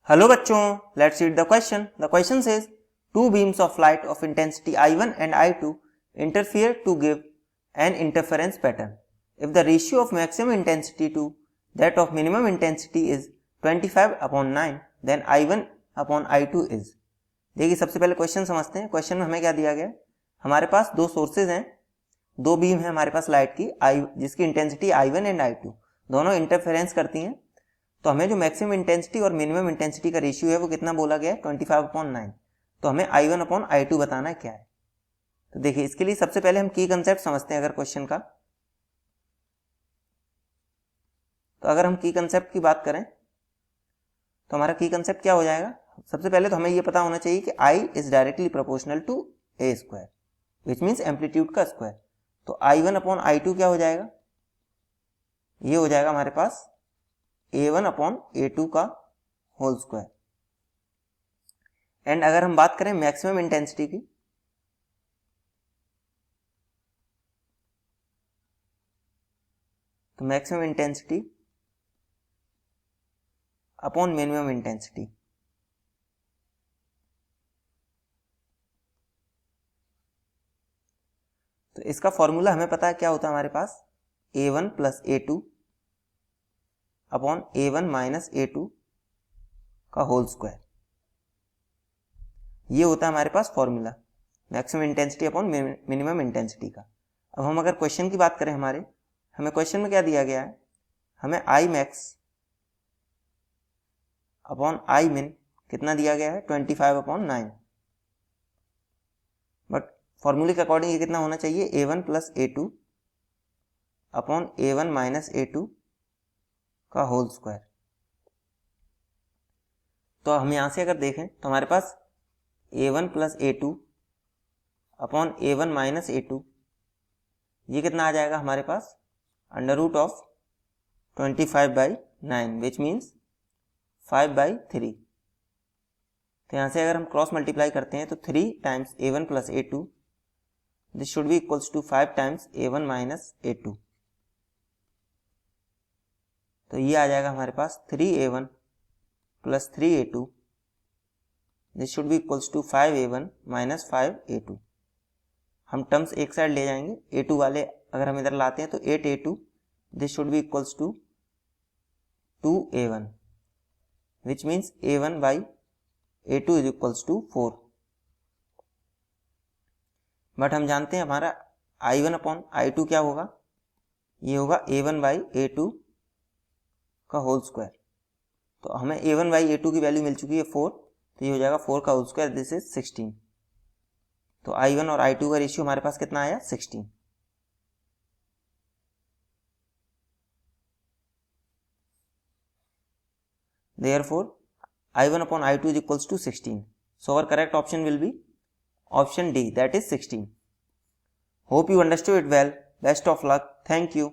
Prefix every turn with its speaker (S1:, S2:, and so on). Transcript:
S1: Hello बच्चों, let's read the question. The question says, two beams of light of intensity I1 and I2 interfere to give an interference pattern. If the ratio of maximum intensity to that of minimum intensity is 25/9, then I1 upon I2 is. देखिए सबसे पहले question समझते हैं. Question में हमें क्या दिया गया है. हमारे पास दो सोर्सेज हैं, दो बीम है हमारे पास लाइट की, जिसकी इंटेंसिटी I1 एंड I2 दोनों इंटरफेरेंस करती हैं. तो हमें जो मैक्सिमम इंटेंसिटी और मिनिमम इंटेंसिटी का रेशियो है वो कितना बोला गया है, 25/9. तो हमें I1 अपॉन I2 बताना है क्या है. तो देखिए इसके लिए सबसे पहले हम की कंसेप्ट समझते हैं. अगर क्वेश्चन का तो अगर हम की कंसेप्ट की बात करें तो हमारा की कंसेप्ट क्या हो जाएगा. सबसे पहले तो हमें ये पता होना चाहिए कि I is directly proportional to A square which means amplitude का स्क्वायर. तो I1 अपॉन I2 क्या हो जाएगा, ये हो जाएगा हमारे पास A1 अपॉन A2 का होल स्क्वायर. एंड अगर हम बात करें मैक्सिमम इंटेंसिटी की, तो maximum intensity upon minimum intensity. तो इसका फॉर्मूला हमें पता है क्या होता है हमारे पास, A1 plus A2 upon A1 minus A2 का होल स्क्वायर. ये होता है हमारे पास formula maximum intensity upon minimum intensity का. अब हम अगर क्वेश्चन की बात करें, हमें क्वेश्चन में क्या दिया गया है, हमें I मैक्स अपॉन I मिन कितना दिया गया है, 25/9. बट फॉर्मूले के अकॉर्डिंग ये कितना होना चाहिए, A1 plus A2 upon A1 minus A2 का होल स्क्वायर. तो हम यहां से अगर देखें तो हमारे पास A1 plus A2 upon A1 minus A2 ये कितना आ जाएगा हमारे पास, under root of 25/9 which means 5/3. तो यहां से अगर हम क्रॉस मल्टीप्लाई करते हैं तो 3 times A1 plus A2 this should be equals to 5 times A1 minus A2. तो ये आ जाएगा हमारे पास 3A1 plus 3A2 this should be equals to 5A1 minus 5A2. हम टर्म्स एक साइड ले जाएंगे, A2 वाले अगर हम इधर लाते हैं तो 8A2 this should be equals to 2A1 which means A1 by A2 is equals to 4. But हम जानते हैं हमारा I1 अपॉन I2 क्या होगा, ये होगा A1 बाई A2 का होल स्क्वायर. तो हमें A1 बाई A2 की वैल्यू मिल चुकी है 4, तो ये हो जाएगा 4 का होल स्क्वायर, दिस इज 16. तो I1 और I2 का रेशियो हमारे पास कितना आया, 16. Therefore I1 upon I2 is equals to 16. So our correct option will be option D, that is 16. Hope you understood it well. Best of luck. Thank you.